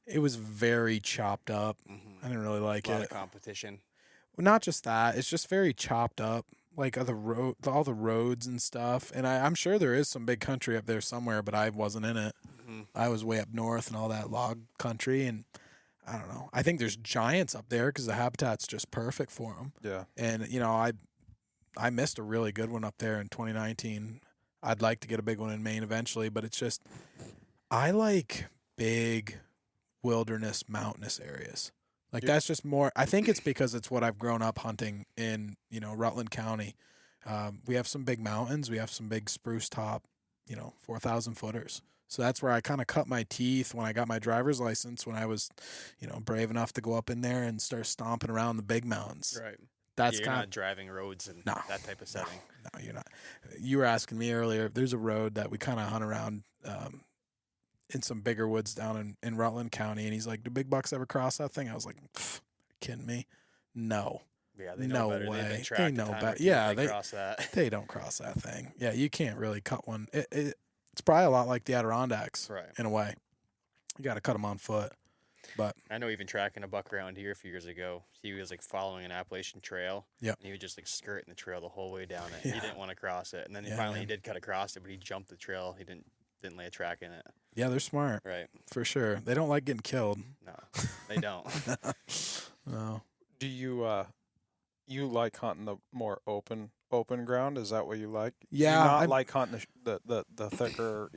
It was very chopped up. I didn't really like A lot it. of competition. Well, not just that; it's just very chopped up, like all the roads and stuff. And I'm sure there is some big country up there somewhere, but I wasn't in it. I was way up north and all that log country, and I don't know. I think there's giants up there because the habitat's just perfect for them. Yeah. And I missed a really good one up there in 2019. I'd like to get a big one in Maine eventually, but it's just I like big wilderness mountainous areas. Like that's just more. I think it's because it's what I've grown up hunting in, Rutland County. We have some big mountains. We have some big spruce top, 4,000 footers. So that's where I kind of cut my teeth when I got my driver's license, when I was, brave enough to go up in there and start stomping around the big mountains. Right. that's You're kind not driving roads in No. that type of setting. No, you're not. You were asking me earlier. There's a road that we kind of hunt around in some bigger woods down in Rutland County, and he's like, "Do big bucks ever cross that thing?" I was like, "Kidding me? No, Yeah, they know no better. way. They've been They tracked know a time better. or two Yeah, if they cross that. they don't cross that thing. Yeah, you can't really cut one. It's probably a lot like the Adirondacks, Right. in a way. You got to cut them on foot. But I know even tracking a buck around here a few years ago, he was like following an Appalachian trail. Yep. And he was just like skirting the trail the whole way down it. Yeah. He didn't want to cross it. And then Yeah, finally man. he did cut across it, but he jumped the trail. He didn't lay a track in it. yeah, they're smart Right. for sure. They don't like getting killed. No, they don't. No. Do you like hunting the more open ground? Is that what you like? Yeah, Do you not I'm- like hunting the thicker,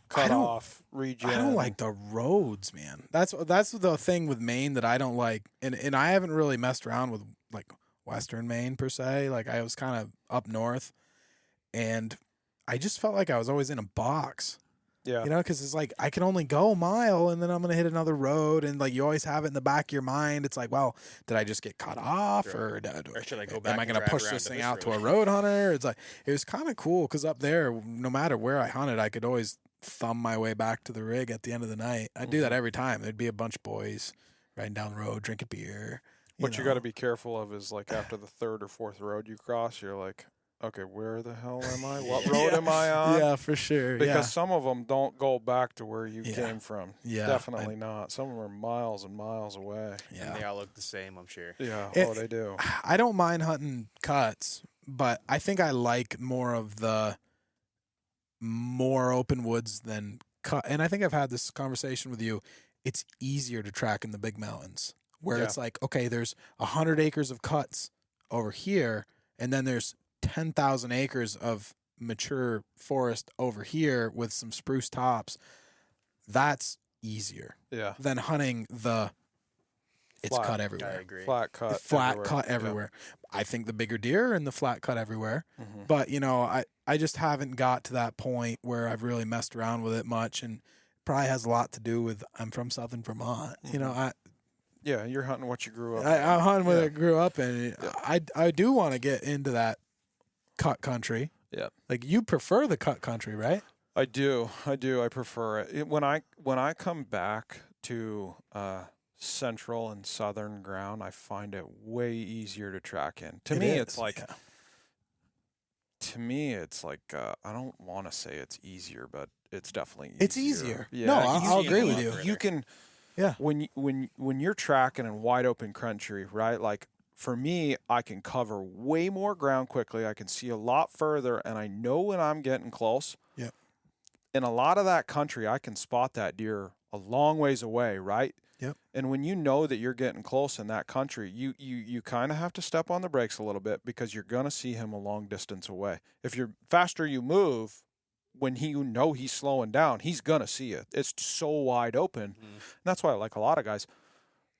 cut don't- off region. I don't like the roads, man. That's the thing with Maine that I don't like, and I haven't really messed around with like Western Maine per se. Like I was kind of up north, and I just felt like I was always in a box. Yeah. Because it's like I can only go a mile, and then I'm gonna hit another road, and like you always have it in the back of your mind. It's like, well, did I just get cut off, Right. or should I go back am I and gonna drive push around this to thing this out to a road? road hunter? It's like it was kind of cool because up there, no matter where I hunted, I could always thumb my way back to the rig at the end of the night. I'd do that every time. There'd be a bunch of boys riding down the road, drinking beer. What you got to be careful of is like after the third or fourth road you cross, you're like, okay, where the hell am I? What road am I on? Yeah, for sure. Because some of them don't go back to where you Yeah. came from. Yeah, Definitely not. Some of them are miles and miles away. yeah. And they all look the same, I'm sure. Yeah. It- They do. I don't mind hunting cuts, but I think I like more of the more open woods than cut. And I think I've had this conversation with you. It's easier to track in the big mountains where Yeah. it's like, okay, there's 100 acres of cuts over here, and then there's 10,000 acres of mature forest over here with some spruce tops. That's easier Yeah. than hunting it's Flat. cut I everywhere. agree. Flat cut. Flat everywhere. cut Yeah. everywhere. I think the bigger deer are in the flat cut everywhere. Mhm. But, I just haven't got to that point where I've really messed around with it much. And probably has a lot to do with I'm from southern Vermont. Yeah, you're hunting what you grew up. I'm hunting what Yeah. I grew up in. I do want to get into that cut country. Yeah. Like you prefer the cut country, right? I do. I prefer it. When I come back to central and southern ground, I find it way easier to track in. To me, it's like I don't want to say it's easier, but it's definitely easier. It's easier. Yeah, No, you I'll see agree it with a lot you. further. You can. Yeah. When you're tracking in wide open country, right? Like for me, I can cover way more ground quickly. I can see a lot further, and I know when I'm getting close. Yep. In a lot of that country, I can spot that deer a long ways away, right? Yep. And when you know that you're getting close in that country, you kind of have to step on the brakes a little bit because you're going to see him a long distance away. If you're faster you move, when he's slowing down, he's going to see it. It's so wide open. And that's why I like a lot of guys.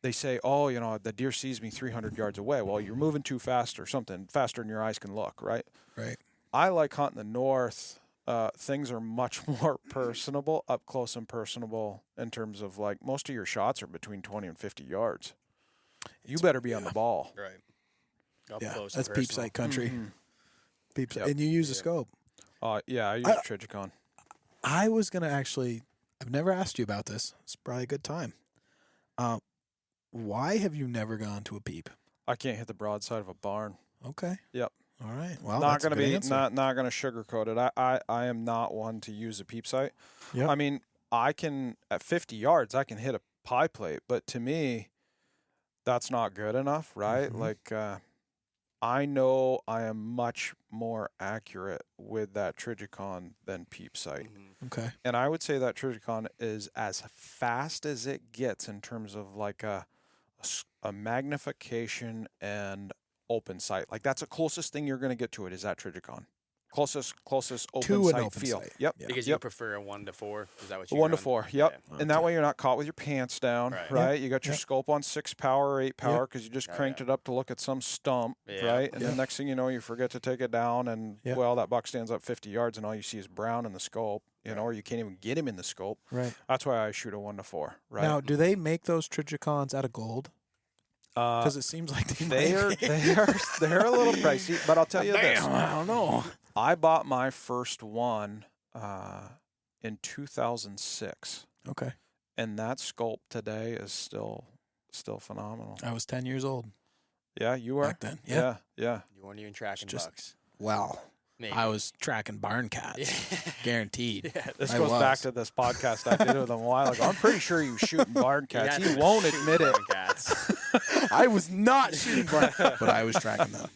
They say, oh, the deer sees me 300 yards away. Well, you're moving too fast or something, faster than your eyes can look, right? Right. I like hunting the north. Things are much more personable, up close and personable in terms of like most of your shots are between 20 and 50 yards. You better be on the ball. Right. Up Yeah. close That's and peep personal. sight country. Mhm. Peep sight. Yep. And you use a scope. Yeah, I use a Trigicon. I was going to I've never asked you about this. It's probably a good time. Why have you never gone to a peep? I can't hit the broadside of a barn. Okay. Yep. All right. Well, Not that's a going to good be answer. not going to sugarcoat it. I am not one to use a peep sight. Yep. I mean, I can at 50 yards I can hit a pie plate, but to me that's not good enough, right? Mhm. Like I know I am much more accurate with that Trigicon than peep sight. Okay. And I would say that Trigicon is as fast as it gets in terms of like a magnification and open sight. Like that's the closest thing you're going to get to it is that Triticon. Closest open To an sight open feel. sight. Yep. Yeah. Because you prefer a 1 to 4. Is that what you 1 to run? 4. Yep. Yeah. And that way you're not caught with your pants down, Right. right? You got your Yep. scope on 6 power or 8 power because you just Oh, cranked yeah. it up to look at some stump, Yeah. right? And Yep. the next thing you know, you forget to take it down, and Yep. well, that buck stands up 50 yards, and all you see is brown in the scope, or you can't even get him in the scope. Right. That's why I shoot a 1 to 4, right? Now, do they make those Trigicons out of gold? Because it seems like they're a little pricey, but I'll tell you this. I don't know. I bought my first one in 2006, Okay. and that sculpt today is still phenomenal. I was 10 years old Yeah, you were back then. Yeah. yeah. You weren't even tracking Just- bucks. Well, Maybe. I was tracking barn cats. Guaranteed. Yeah, This I goes back was. to this podcast I did with him a while ago. I'm pretty sure he was shooting barn cats. had He to won't shoot admit it. barn Cats. I was not shooting barn, but I was tracking them.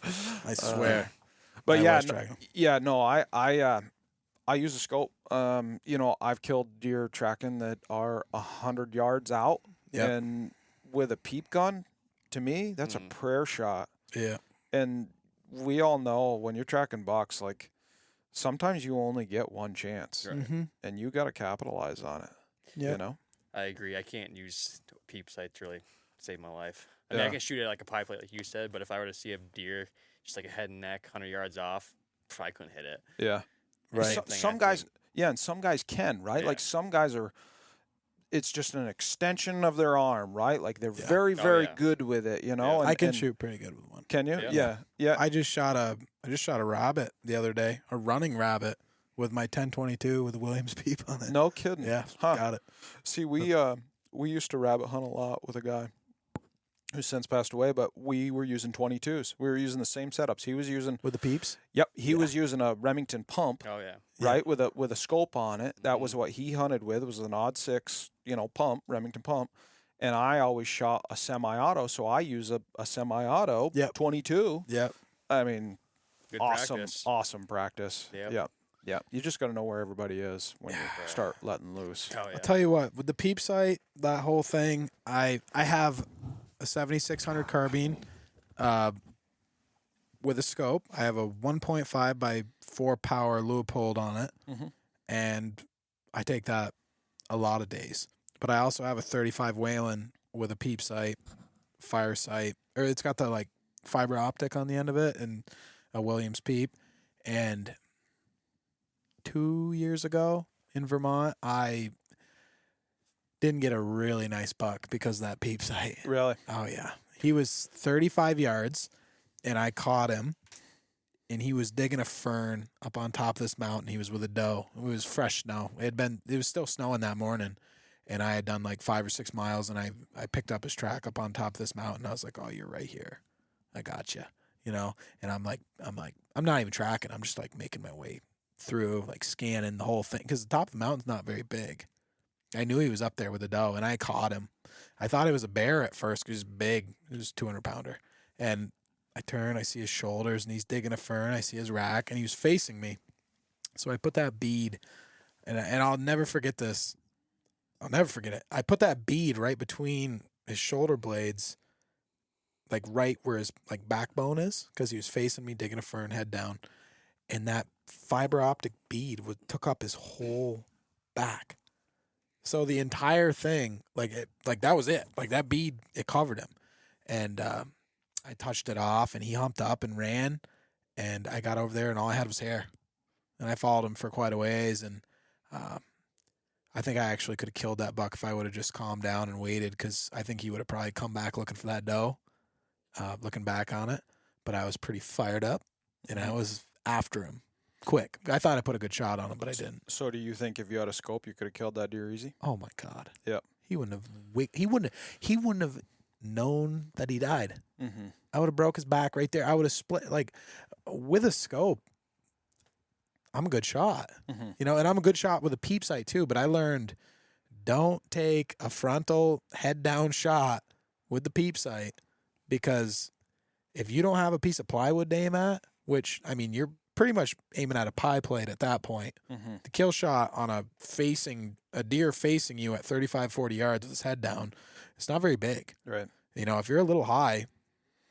I swear. But I yeah, was no, tracking 'em. yeah, no, I use a scope. You know, I've killed deer tracking that are 100 yards out, Yep. and with a peep gun, to me, that's a prayer shot. Yeah. And we all know when you're tracking bucks, like sometimes you only get one chance, Right. Mm-hmm. and you got to capitalize on it. Yeah. You know, I agree. I can't use peep sight to really save my life. I mean, Yeah. I can shoot it like a pie plate, like you said, but if I were to see a deer just like a head and neck, 100 yards off, I couldn't hit it. yeah. Right. So, Thing, some I guys, think. yeah, and some guys can, right? Yeah. Like some guys are. It's just an extension of their arm, right? Like they're Yeah. very, Oh, very yeah. good with it. You know, Yeah. and, I can and- shoot pretty good with one. Can you? Yeah. Yeah, yeah. I just shot a rabbit the other day, a running rabbit with my 1022 with a Williams peep on it. No kidding. Yeah, Huh. got it. See, we used to rabbit hunt a lot with a guy who's since passed away, but we were using 22s. We were using the same setups. He was using. With the peeps? Yep, he was using a Remington pump, Oh, yeah. Yeah. right, with a scope on it. That was what he hunted with. It was an odd 6, pump, Remington pump. And I always shot a semi-auto, so I use a semi-auto Yep. 22. Yep. I mean, Good awesome, practice. awesome practice. Yep. Yep. Yeah, you just got to know where everybody is when you start letting loose. Oh, yeah. I'll tell you what, with the peep sight, that whole thing, I have a 7600 carbine with a scope. I have a 1.5 by 4 power Leupold on it, Mhm. and I take that a lot of days. But I also have a 35 Whalen with a peep sight, fire sight, or it's got the like fiber optic on the end of it, and a Williams peep. And 2 years ago in Vermont, I didn't get a really nice buck because of that peep sight. Really? Oh yeah, he was 35 yards, and I caught him, and he was digging a fern up on top of this mountain. He was with a doe. It was fresh snow. It was still snowing that morning, and I had done like 5 or 6 miles, and I picked up his track up on top of this mountain. I was like, oh, you're right here. I got you, and I'm not even tracking. I'm just like making my way through, like scanning the whole thing, because the top of the mountain's not very big. I knew he was up there with a doe, and I caught him. I thought it was a bear at first because he was big. He was a 200-pounder. And I turn, I see his shoulders, and he's digging a fern. I see his rack, and he was facing me. So I put that bead, and I'll never forget this. I'll never forget it. I put that bead right between his shoulder blades, like right where his like backbone is, because he was facing me, digging a fern, head down. And that fiber optic bead took up his whole back. So the entire thing, like that was it. Like that bead, it covered him. And I touched it off, and he humped up and ran. And I got over there, and all I had was hair. And I followed him for quite a ways. And I think I actually could have killed that buck if I would have just calmed down and waited, because I think he would have probably come back looking for that doe, looking back on it. But I was pretty fired up, and I was after him quick. I thought I put a good shot on him, but I didn't. So do you think if you had a scope, you could have killed that deer easy? Oh my God. Yep. He wouldn't have known that he died. Mm-hmm. I would have broke his back right there. I would have split, like, with a scope. I'm a good shot, Mm-hmm. and I'm a good shot with a peep sight too. But I learned, don't take a frontal head down shot with the peep sight, because if you don't have a piece of plywood to aim at, which, I mean, you're pretty much aiming at a pie plate at that point. Mm-hmm. The kill shot on a deer facing you at 35, 40 yards with his head down, it's not very big. Right. If you're a little high,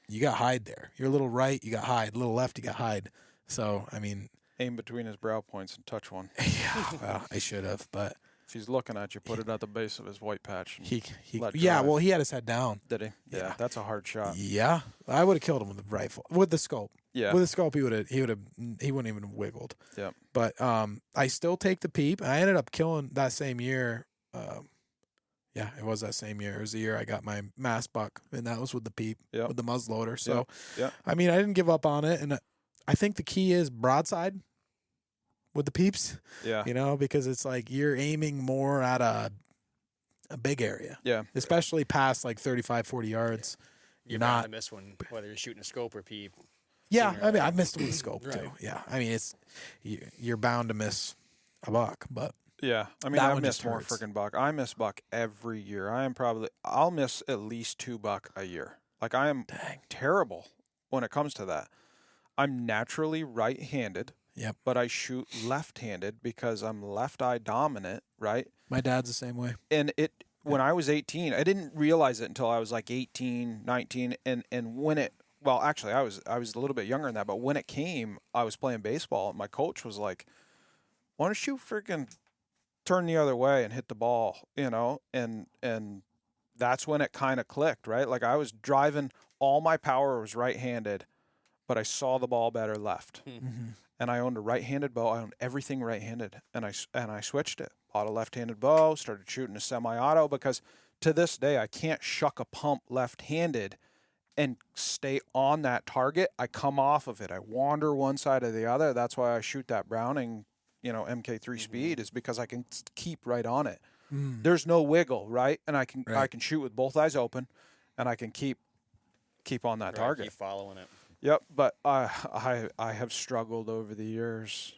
you got hide there. You're a little right, you got hide. A little left, you got hide. So, I mean, Aim between his brow points and touch one. yeah, well, I should have, but If he's looking at you, put it at the base of his white patch. And he Let yeah, drive. well, he had his head down. did he? Yeah, Yeah. that's a hard shot. Yeah, I would have killed him with the rifle, with the scope. Yeah. With the scope, he wouldn't even have wiggled. Yep. But I still take the peep. I ended up killing that same year. Yeah, it was that same year. It was the year I got my mass buck, and that was with the peep, Yep. with the muzzleloader. So, Yep. I mean, I didn't give up on it, and I think the key is broadside with the peeps. Yeah. You know, because it's like you're aiming more at a big area. Yeah. Especially past like 35, 40 yards. You're not- bound to miss one, whether you're shooting a scope or peep. Yeah, sooner or I mean, later. I missed it with the scope Right. too. Yeah, I mean, you're bound to miss a buck, but Yeah, I mean, That I one miss just more hurts. freaking buck. I miss buck every year. I'll miss at least 2 buck a year. Like, I am dang. terrible when it comes to that. I'm naturally right-handed. Yep. But I shoot left-handed because I'm left eye dominant, right? My dad's the same way. And when I was 18, I didn't realize it until I was like 18, 19, and when it, well, actually, I was a little bit younger than that, but when it came, I was playing baseball, and my coach was like, "Why don't you freaking turn the other way and hit the ball?" You know, and that's when it kind of clicked, right? Like, I was driving, all my power was right-handed, but I saw the ball better left. Mm-hmm. And I owned a right-handed bow. I owned everything right-handed, and I switched it. Bought a left-handed bow, started shooting a semi-auto, because to this day I can't shuck a pump left-handed and stay on that target. I come off of it. I wander one side or the other. That's why I shoot that Browning, MK3 speed, is because I can keep right on it. Mm. There's no wiggle, right? And I can Right. shoot with both eyes open, and I can keep on that Right, target. Keep following it. Yep, but I have struggled over the years.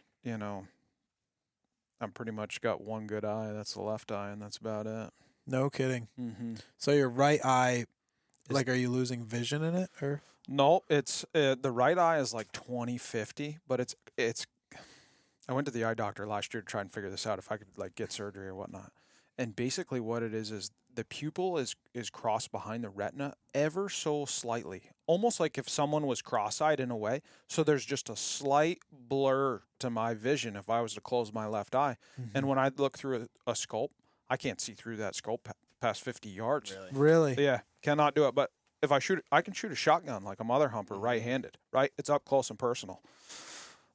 I'm pretty much got one good eye. That's the left eye, and that's about it. No kidding. Mm-hmm. So your right eye, like, are you losing vision in it, or? No, it's the right eye is like 20/50, but it's. I went to the eye doctor last year to try and figure this out, if I could like get surgery or whatnot. And basically, what it is the pupil is crossed behind the retina ever so slightly, almost like if someone was cross-eyed in a way. So there's just a slight blur to my vision if I was to close my left eye. Mm-hmm. And when I look through a scope, I can't see through that scope past 50 yards. Really? Yeah, cannot do it. But if I can shoot a shotgun like a mother humper right-handed, right? It's up close and personal.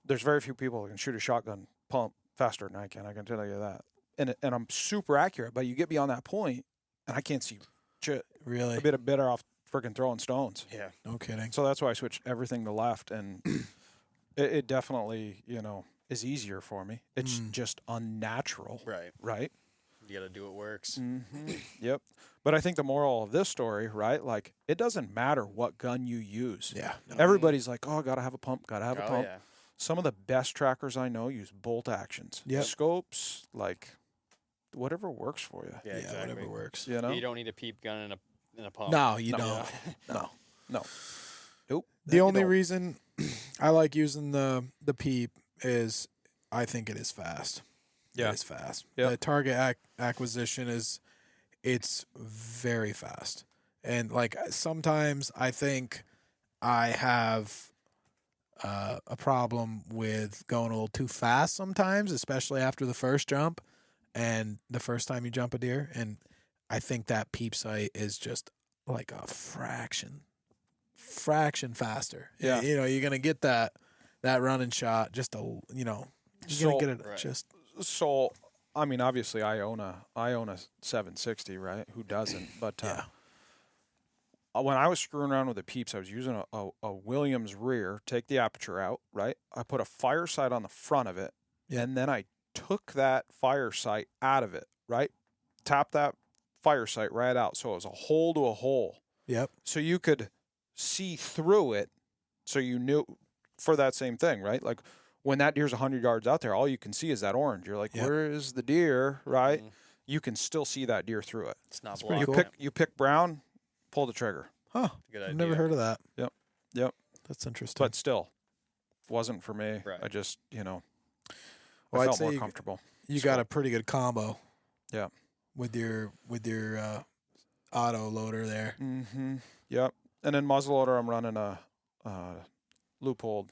There's very few people who can shoot a shotgun pump faster than I can tell you that. And I'm super accurate, but you get beyond that point, and I can't see shit. Really? A bit better off freaking throwing stones. Yeah. No kidding. So that's why I switched everything to left, and it definitely, is easier for me. It's just unnatural. Right. You got to do what works. Mm-hmm. Yep. But I think the moral of this story, right? Like, it doesn't matter what gun you use. Yeah. No. Everybody's like, "Oh, gotta have a pump. Gotta have a Oh, pump." yeah. Some of the best trackers I know use bolt actions. Yep. Scopes, like, whatever works for you. Yeah, exactly. Whatever works. You know? You don't need a peep gun in a pump. No, you No. don't. No. Nope. The You only don't. reason I like using the peep is I think it is fast. Yeah. It is fast. Yep. The target acquisition it's very fast. And like sometimes I think I have a problem with going a little too fast sometimes, especially after the first jump and the first time you jump a deer. And I think that peep sight is just like a fraction faster. Yeah. You're going to get that running shot just you're going to get it Right. just. So, I mean, obviously, I own a 760, right? Who doesn't? But Yeah. when I was screwing around with the peeps, I was using a Williams rear. Take the aperture out, right? I put a fire sight on the front of it, Yeah. and then I took that fire sight out of it, right? Tap that fire sight right out, so it was a hole to a hole. Yep. So you could see through it, so you knew for that same thing, right? Like, when that deer's 100 yards out there, all you can see is that orange. You're like, Yep. where is the deer, right? Mhm. You can still see that deer through it. It's not That's pretty blocked. cool. You pick brown, pull the trigger. Huh. Good I've idea. never heard of that. Yep. That's interesting. But still, wasn't for me. Right. I just, Well, I I'd felt say more you- comfortable. you got a pretty good combo. Yeah. With your auto loader there. Mm-hmm. Yep. And then muzzleloader, I'm running a loopholed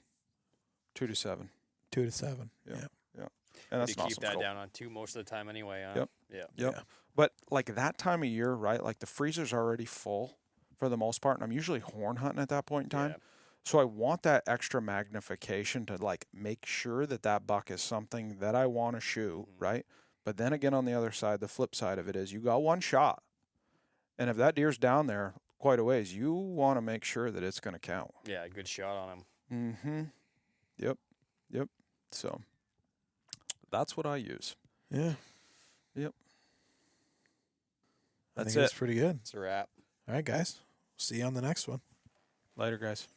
2-7, 2 to 7. Yeah. Yeah. and that's You not keep some that scope. down on 2 most of the time anyway. Yep. Yeah. Yep. Yeah. But like that time of year, right? Like the freezer's already full for the most part, and I'm usually horn hunting at that point in time. Yeah. So I want that extra magnification to like make sure that buck is something that I want to shoot, Mhm. right? But then again, on the other side, the flip side of it is you got one shot. And if that deer's down there quite a ways, you want to make sure that it's going to count. Yeah, good shot on him. Mm-hmm. Yep. So that's what I use. Yeah. Yep. I That's think it. it's pretty good. It's a wrap. All right, guys. See you on the next one. Later, guys.